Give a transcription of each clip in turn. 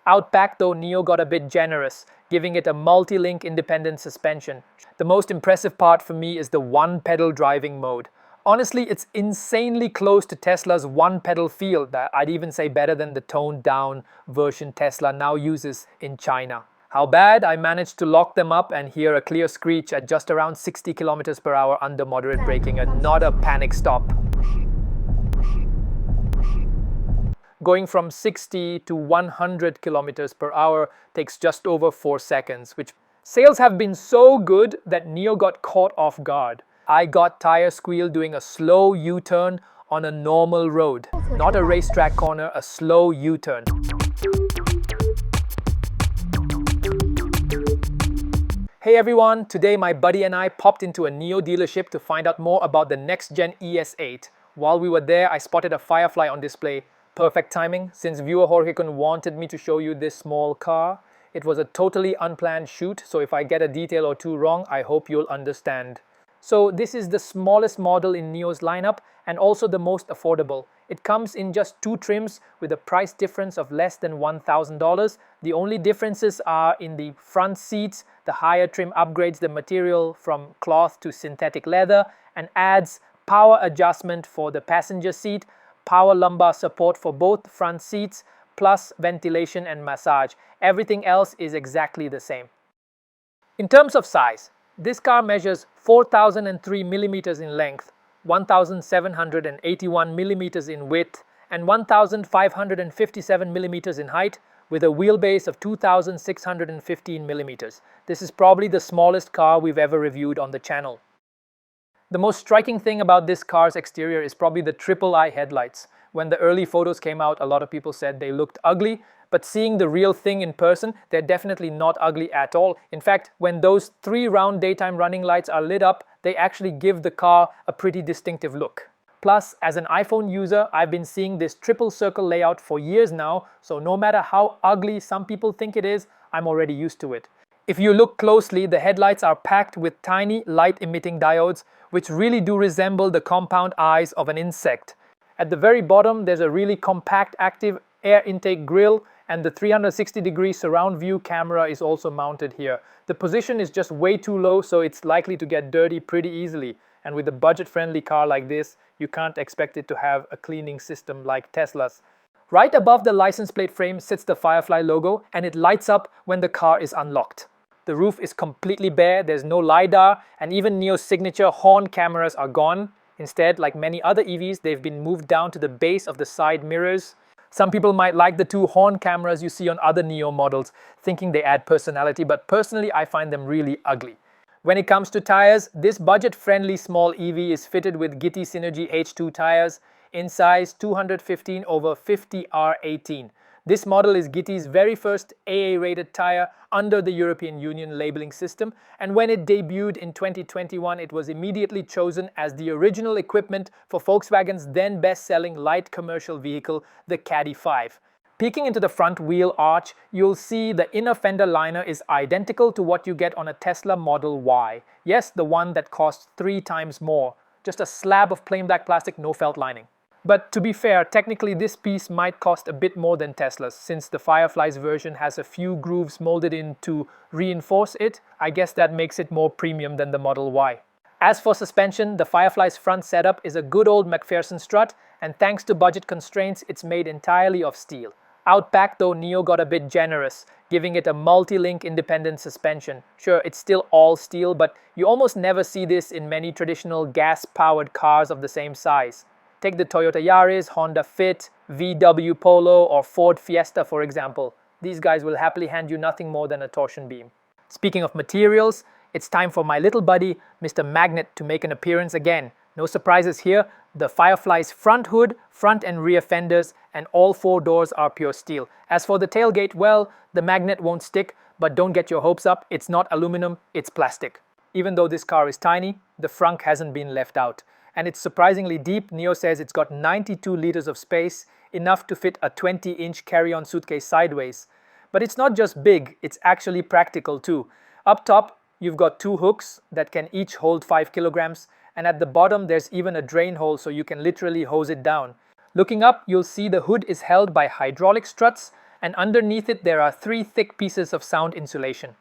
Out back though, Nio got a bit generous, giving it a multi-link independent suspension. The most impressive part for me is the one-pedal driving mode. Honestly, it's insanely close to Tesla's one-pedal feel. I'd even say better than the toned-down version Tesla now uses in China. How bad? I managed to lock them up and hear a clear screech at just around 60 kilometers per hour under moderate braking, and not a panic stop. Going from 60 to 100 kilometers per hour takes just over 4 seconds, which sales have been so good that Nio got caught off guard. I got tire squeal doing a slow U-turn on a normal road, not a racetrack corner, a slow U-turn. Hey everyone, today my buddy and I popped into a Nio dealership to find out more about the next-gen ES8. While we were there, I spotted a Firefly on display. Perfect timing, since viewer Jorge Kun wanted me to show you this small car. It was a totally unplanned shoot, so if I get a detail or two wrong, I hope you'll understand. So this is the smallest model in Nio's lineup and also the most affordable. It comes in just 2 trims with a price difference of less than $1,000. The only differences are in the front seats. The higher trim upgrades the material from cloth to synthetic leather and adds power adjustment for the passenger seat, power lumbar support for both front seats, plus ventilation and massage. Everything else is exactly the same. In terms of size, this car measures 4,003 millimeters in length, 1,781 millimeters in width, and 1,557 millimeters in height, with a wheelbase of 2,615 millimeters. This is probably the smallest car we've ever reviewed on the channel. The most striking thing about this car's exterior is probably the triple-eye headlights. When the early photos came out, a lot of people said they looked ugly, but seeing the real thing in person, they're definitely not ugly at all. In fact, when those 3 round daytime running lights are lit up, they actually give the car a pretty distinctive look. Plus, as an iPhone user, I've been seeing this triple circle layout for years now, so no matter how ugly some people think it is, I'm already used to it. If you look closely, the headlights are packed with tiny light-emitting diodes, which really do resemble the compound eyes of an insect. At the very bottom, there's a really compact active air intake grille, and the 360-degree surround view camera is also mounted here. The position is just way too low, so it's likely to get dirty pretty easily. And with a budget-friendly car like this, you can't expect it to have a cleaning system like Tesla's. Right above the license plate frame sits the Firefly logo, and it lights up when the car is unlocked. The roof is completely bare, there's no LiDAR, and even Nio's signature horn cameras are gone. Instead, like many other EVs, they've been moved down to the base of the side mirrors. Some people might like the 2 horn cameras you see on other Nio models, thinking they add personality, but personally I find them really ugly. When it comes to tires, this budget-friendly small EV is fitted with Gitti Synergy H2 tires in size 215 over 50 R18. This model is Gitti's very first AA-rated tire under the European Union labeling system, and when it debuted in 2021, it was immediately chosen as the original equipment for Volkswagen's then best-selling light commercial vehicle, the Caddy 5. Peeking into the front wheel arch, you'll see the inner fender liner is identical to what you get on a Tesla Model Y. Yes, the one that costs 3 times more. Just a slab of plain black plastic, no felt lining. But to be fair, technically this piece might cost a bit more than Tesla's, since the Firefly's version has a few grooves molded in to reinforce it. I guess that makes it more premium than the Model Y. As for suspension, the Firefly's front setup is a good old McPherson strut, and thanks to budget constraints, it's made entirely of steel. Out back though, Nio got a bit generous, giving it a multi-link independent suspension. Sure, it's still all steel, but you almost never see this in many traditional gas-powered cars of the same size. Take the Toyota Yaris, Honda Fit, VW Polo, or Ford Fiesta for example. These guys will happily hand you nothing more than a torsion beam. Speaking of materials, it's time for my little buddy, Mr. Magnet, to make an appearance again. No surprises here, the Firefly's front hood, front and rear fenders, and all 4 doors are pure steel. As for the tailgate, well, the magnet won't stick, but don't get your hopes up, it's not aluminum, it's plastic. Even though this car is tiny, the frunk hasn't been left out. And it's surprisingly deep. Nio says it's got 92 liters of space, enough to fit a 20-inch carry-on suitcase sideways. But it's not just big, it's actually practical too. Up top, you've got 2 hooks that can each hold 5 kilograms, and at the bottom there's even a drain hole so you can literally hose it down. Looking up, you'll see the hood is held by hydraulic struts, and underneath it there are 3 thick pieces of sound insulation.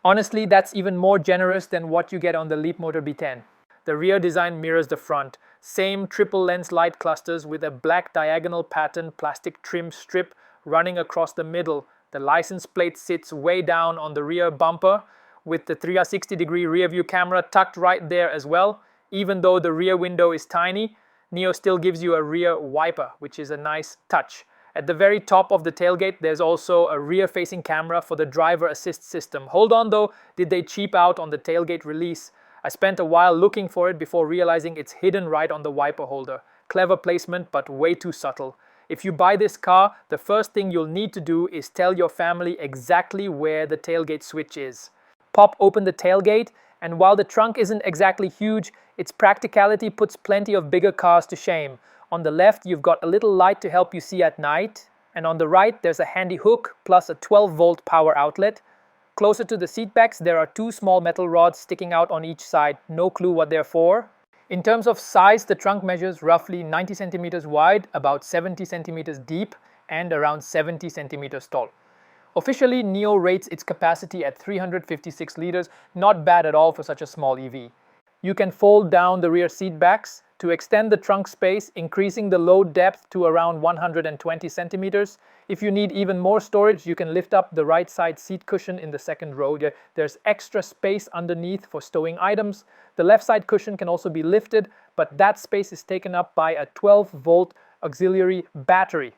Honestly, that's even more generous than what you get on the Leapmotor B10. The rear design mirrors the front. Same triple lens light clusters with a black diagonal pattern plastic trim strip running across the middle. The license plate sits way down on the rear bumper with the 360-degree rear view camera tucked right there as well. Even though the rear window is tiny, Nio still gives you a rear wiper, which is a nice touch. At the very top of the tailgate, there's also a rear-facing camera for the driver assist system. Hold on though, did they cheap out on the tailgate release? I spent a while looking for it before realizing it's hidden right on the wiper holder. Clever placement, but way too subtle. If you buy this car, the first thing you'll need to do is tell your family exactly where the tailgate switch is. Pop open the tailgate, and while the trunk isn't exactly huge, its practicality puts plenty of bigger cars to shame. On the left, you've got a little light to help you see at night, and on the right, there's a handy hook plus a 12-volt power outlet. Closer to the seatbacks, there are 2 small metal rods sticking out on each side. No clue what they're for. In terms of size, the trunk measures roughly 90 centimeters wide, about 70 centimeters deep, and around 70 centimeters tall. Officially, Nio rates its capacity at 356 liters, not bad at all for such a small EV. You can fold down the rear seat backs to extend the trunk space, increasing the load depth to around 120 centimeters. If you need even more storage, you can lift up the right side seat cushion in the second row. There's extra space underneath for stowing items. The left side cushion can also be lifted, but that space is taken up by a 12-volt auxiliary battery.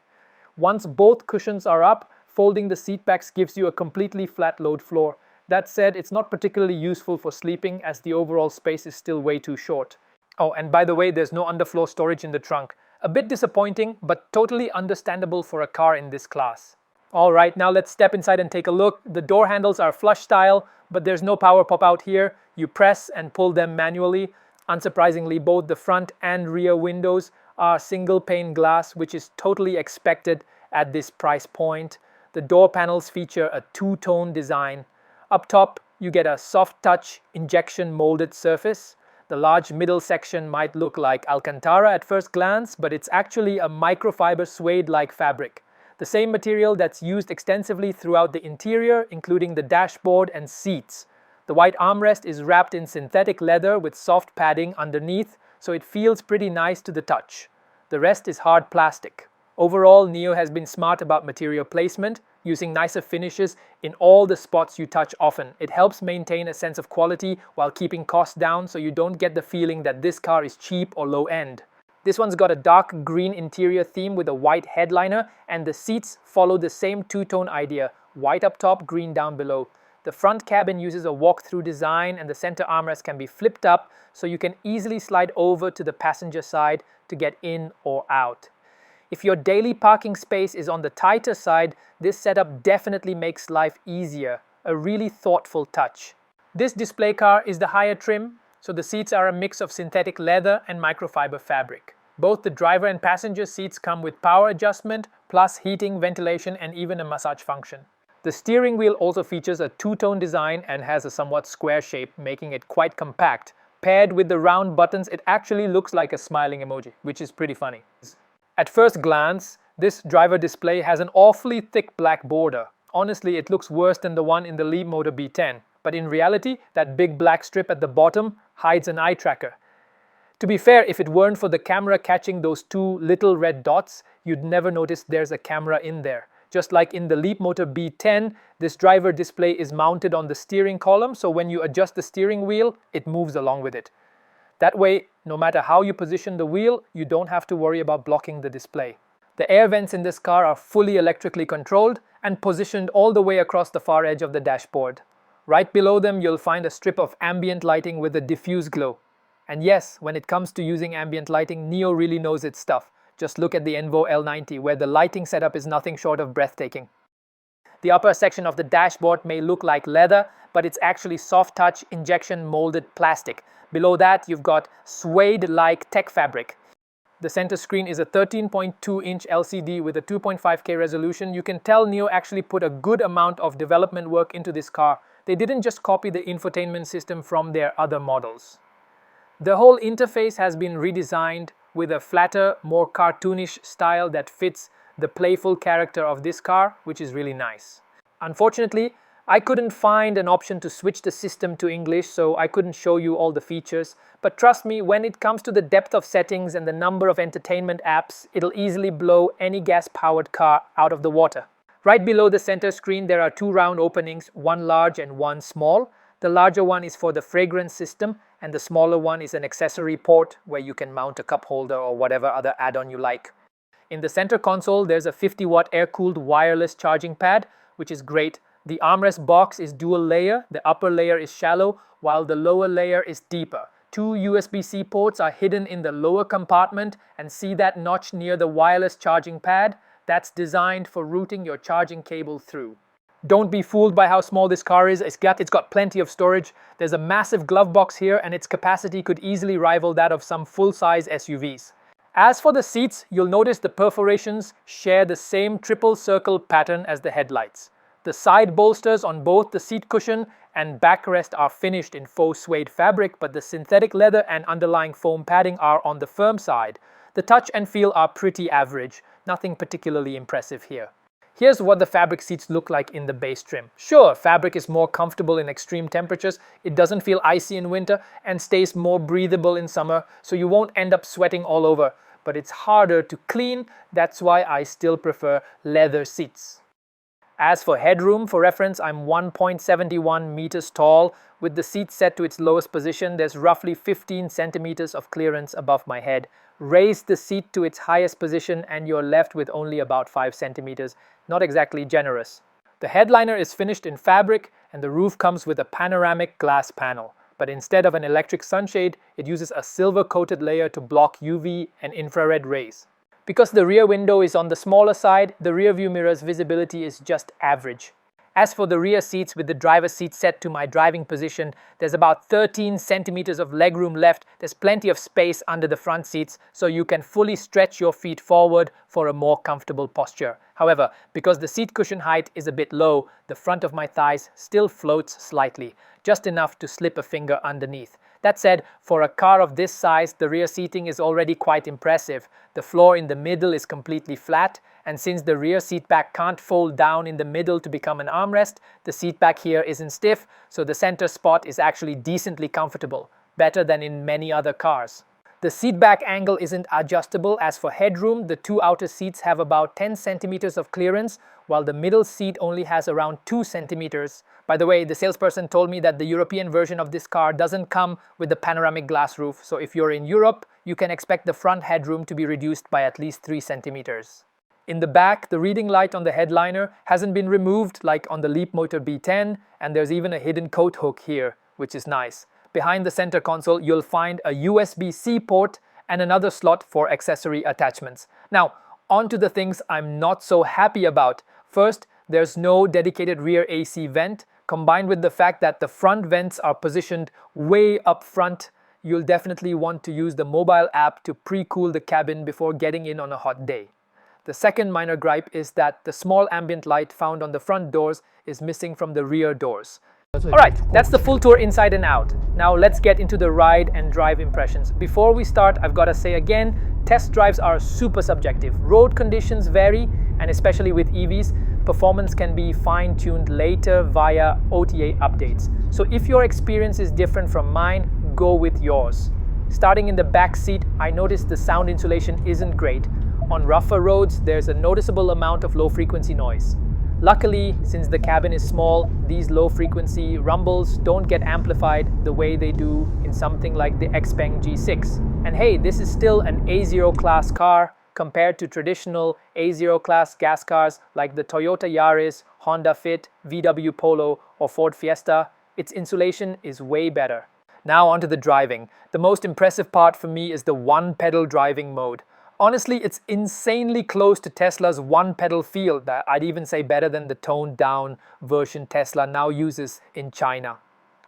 Once both cushions are up, folding the seat backs gives you a completely flat load floor. That said, it's not particularly useful for sleeping as the overall space is still way too short. Oh, and by the way, there's no underfloor storage in the trunk. A bit disappointing, but totally understandable for a car in this class. Alright, now let's step inside and take a look. The door handles are flush style, but there's no power pop out here. You press and pull them manually. Unsurprisingly, both the front and rear windows are single pane glass, which is totally expected at this price point. The door panels feature a two-tone design. Up top, you get a soft touch injection molded surface. The large middle section might look like Alcantara at first glance, but it's actually a microfiber suede-like fabric. The same material that's used extensively throughout the interior, including the dashboard and seats. The white armrest is wrapped in synthetic leather with soft padding underneath, so it feels pretty nice to the touch. The rest is hard plastic. Overall, Nio has been smart about material placement, using nicer finishes in all the spots you touch often. It helps maintain a sense of quality while keeping costs down, so you don't get the feeling that this car is cheap or low-end. This one's got a dark green interior theme with a white headliner, and the seats follow the same two-tone idea, white up top, green down below. The front cabin uses a walk-through design, and the center armrest can be flipped up so you can easily slide over to the passenger side to get in or out. If your daily parking space is on the tighter side, this setup definitely makes life easier. A really thoughtful touch. This display car is the higher trim, so the seats are a mix of synthetic leather and microfiber fabric. Both the driver and passenger seats come with power adjustment, plus heating, ventilation, and even a massage function. The steering wheel also features a two-tone design and has a somewhat square shape, making it quite compact. Paired with the round buttons, it actually looks like a smiling emoji, which is pretty funny. At first glance, this driver display has an awfully thick black border. Honestly, it looks worse than the one in the Leapmotor B10, but in reality, that big black strip at the bottom hides an eye tracker. To be fair, if it weren't for the camera catching those two little red dots, you'd never notice there's a camera in there. Just like in the Leapmotor B10, this driver display is mounted on the steering column, so when you adjust the steering wheel, it moves along with it. That way, no matter how you position the wheel, you don't have to worry about blocking the display. The air vents in this car are fully electrically controlled and positioned all the way across the far edge of the dashboard. Right below them, you'll find a strip of ambient lighting with a diffuse glow. And yes, when it comes to using ambient lighting, Nio really knows its stuff. Just look at the Envo L90, where the lighting setup is nothing short of breathtaking. The upper section of the dashboard may look like leather, but it's actually soft touch injection molded plastic. Below that, you've got suede-like tech fabric. The center screen is a 13.2-inch LCD with a 2.5K resolution. You can tell Nio actually put a good amount of development work into this car. They didn't just copy the infotainment system from their other models. The whole interface has been redesigned with a flatter, more cartoonish style that fits the playful character of this car, which is really nice. Unfortunately, I couldn't find an option to switch the system to English, so I couldn't show you all the features. But trust me, when it comes to the depth of settings and the number of entertainment apps, it'll easily blow any gas-powered car out of the water. Right below the center screen, there are two round openings, one large and one small. The larger one is for the fragrance system, and the smaller one is an accessory port where you can mount a cup holder or whatever other add-on you like. In the center console, there's a 50-watt air-cooled wireless charging pad, which is great. The armrest box is dual layer, the upper layer is shallow, while the lower layer is deeper. Two USB-C ports are hidden in the lower compartment, and see that notch near the wireless charging pad? That's designed for routing your charging cable through. Don't be fooled by how small this car is. It's got plenty of storage. There's a massive glove box here, and its capacity could easily rival that of some full-size SUVs. As for the seats, you'll notice the perforations share the same triple circle pattern as the headlights. The side bolsters on both the seat cushion and backrest are finished in faux suede fabric, but the synthetic leather and underlying foam padding are on the firm side. The touch and feel are pretty average, nothing particularly impressive here. Here's what the fabric seats look like in the base trim. Sure, fabric is more comfortable in extreme temperatures, it doesn't feel icy in winter, and stays more breathable in summer, so you won't end up sweating all over. But it's harder to clean, that's why I still prefer leather seats. As for headroom, for reference, I'm 1.71 meters tall. With the seat set to its lowest position, there's roughly 15 centimeters of clearance above my head. Raise the seat to its highest position and you're left with only about 5 centimeters. Not exactly generous. The headliner is finished in fabric and the roof comes with a panoramic glass panel. But instead of an electric sunshade, it uses a silver-coated layer to block UV and infrared rays. Because the rear window is on the smaller side, the rear view mirror's visibility is just average. As for the rear seats, with the driver's seat set to my driving position, there's about 13 centimeters of legroom left. There's plenty of space under the front seats, so you can fully stretch your feet forward for a more comfortable posture. However, because the seat cushion height is a bit low, the front of my thighs still floats slightly, just enough to slip a finger underneath. That said, for a car of this size, the rear seating is already quite impressive. The floor in the middle is completely flat, and since the rear seat back can't fold down in the middle to become an armrest, the seat back here isn't stiff, so the center spot is actually decently comfortable, better than in many other cars. The seat back angle isn't adjustable. As for headroom, the two outer seats have about 10 centimeters of clearance, while the middle seat only has around 2 centimeters. By the way, the salesperson told me that the European version of this car doesn't come with the panoramic glass roof, so if you're in Europe, you can expect the front headroom to be reduced by at least 3 centimeters. In the back, the reading light on the headliner hasn't been removed like on the Leapmotor B10, and there's even a hidden coat hook here, which is nice. Behind the center console, you'll find a USB-C port and another slot for accessory attachments. Now, on to the things I'm not so happy about. First, there's no dedicated rear AC vent. Combined with the fact that the front vents are positioned way up front, you'll definitely want to use the mobile app to pre-cool the cabin before getting in on a hot day. The second minor gripe is that the small ambient light found on the front doors is missing from the rear doors. Alright, that's the full tour inside and out. Now let's get into the ride and drive impressions. Before we start, I've got to say again, test drives are super subjective. Road conditions vary, and especially with EVs, performance can be fine-tuned later via OTA updates. So if your experience is different from mine, go with yours. Starting in the back seat, I noticed the sound insulation isn't great. On rougher roads, there's a noticeable amount of low-frequency noise. Luckily, since the cabin is small, these low-frequency rumbles don't get amplified the way they do in something like the Xpeng G6. And hey, this is still an A0 class car compared to traditional A0 class gas cars like the Toyota Yaris, Honda Fit, VW Polo, or Ford Fiesta. Its insulation is way better. Now onto the driving. The most impressive part for me is the one-pedal driving mode. Honestly, it's insanely close to Tesla's one-pedal feel. That I'd even say better than the toned-down version Tesla now uses in China.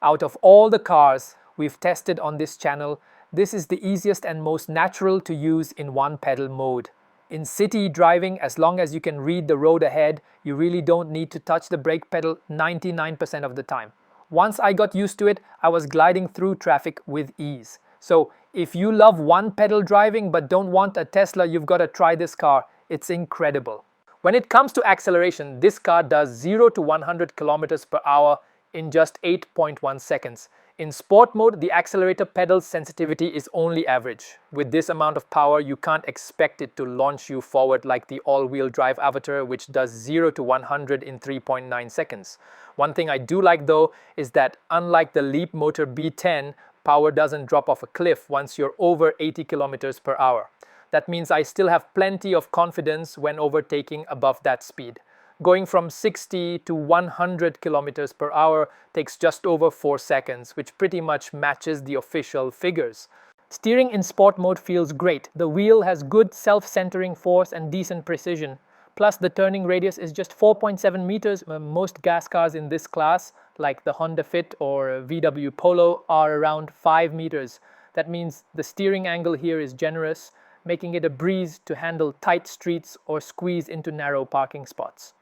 Out of all the cars we've tested on this channel, this is the easiest and most natural to use in one-pedal mode. In city driving, as long as you can read the road ahead, you really don't need to touch the brake pedal 99% of the time. Once I got used to it, I was gliding through traffic with ease. So if you love one-pedal driving but don't want a Tesla, you've got to try this car. It's incredible. When it comes to acceleration, this car does 0 to 100 kilometers per hour in just 8.1 seconds. In sport mode, the accelerator pedal sensitivity is only average. With this amount of power, you can't expect it to launch you forward like the all-wheel drive Avatar, which does 0 to 100 in 3.9 seconds. One thing I do like though is that unlike the Leap Motor B10, power doesn't drop off a cliff once you're over 80 kilometers per hour. That means I still have plenty of confidence when overtaking above that speed. Going from 60 to 100 kilometers per hour takes just over 4 seconds, which pretty much matches the official figures. Steering in sport mode feels great. The wheel has good self-centering force and decent precision. Plus, the turning radius is just 4.7 meters. Most gas cars in this class, like the Honda Fit or VW Polo, are around 5 meters. That means the steering angle here is generous, making it a breeze to handle tight streets or squeeze into narrow parking spots.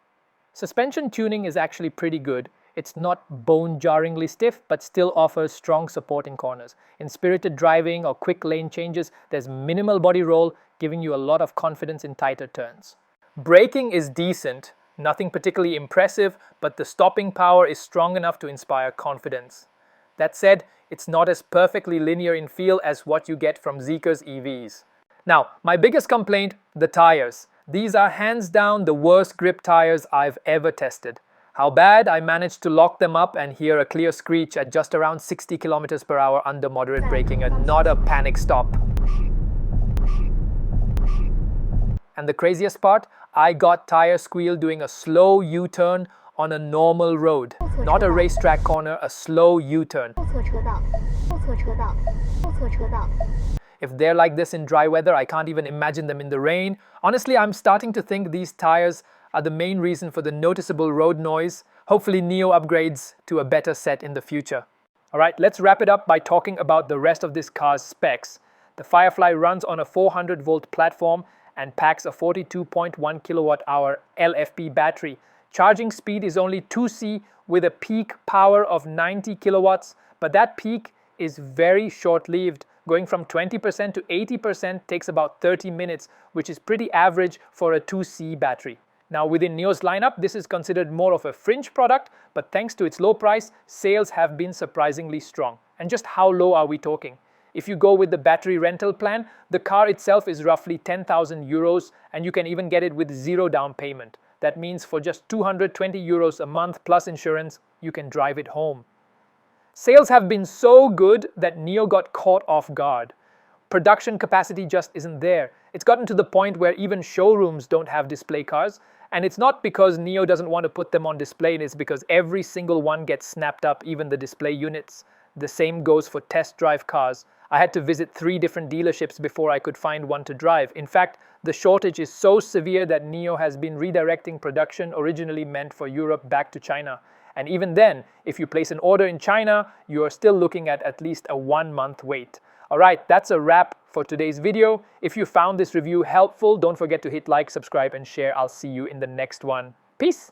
Suspension tuning is actually pretty good. It's not bone-jarringly stiff, but still offers strong support in corners. In spirited driving or quick lane changes, there's minimal body roll, giving you a lot of confidence in tighter turns. Braking is decent, nothing particularly impressive, but the stopping power is strong enough to inspire confidence. That said, it's not as perfectly linear in feel as what you get from Zeekr's EVs. Now, my biggest complaint, the tires. These are hands down the worst grip tires I've ever tested. How bad? I managed to lock them up and hear a clear screech at just around 60 kilometers per hour under moderate braking, and not a panic stop. And the craziest part, I got tire squeal doing a slow U-turn on a normal road. Not a racetrack corner, a slow U-turn. If they're like this in dry weather, I can't even imagine them in the rain. Honestly, I'm starting to think these tires are the main reason for the noticeable road noise. Hopefully Nio upgrades to a better set in the future. Alright, let's wrap it up by talking about the rest of this car's specs. The Firefly runs on a 400 volt platform and packs a 42.1 kilowatt hour LFP battery. Charging speed is only 2C with a peak power of 90 kilowatts, but that peak is very short-lived. Going from 20% to 80% takes about 30 minutes, which is pretty average for a 2C battery. Now, within Nio's lineup, this is considered more of a fringe product, but thanks to its low price, sales have been surprisingly strong. And just how low are we talking? If you go with the battery rental plan, the car itself is roughly 10,000 euros, and you can even get it with zero down payment. That means for just 220 euros a month plus insurance, you can drive it home. Sales have been so good that Nio got caught off guard. Production capacity just isn't there. It's gotten to the point where even showrooms don't have display cars, and it's not because Nio doesn't want to put them on display, it's because every single one gets snapped up, even the display units. The same goes for test drive cars. I had to visit 3 different dealerships before I could find one to drive. In fact, the shortage is so severe that Nio has been redirecting production originally meant for Europe back to China. And even then, if you place an order in China, you are still looking at least a 1-month wait. Alright, that's a wrap for today's video. If you found this review helpful, don't forget to hit like, subscribe, and share. I'll see you in the next one. Peace!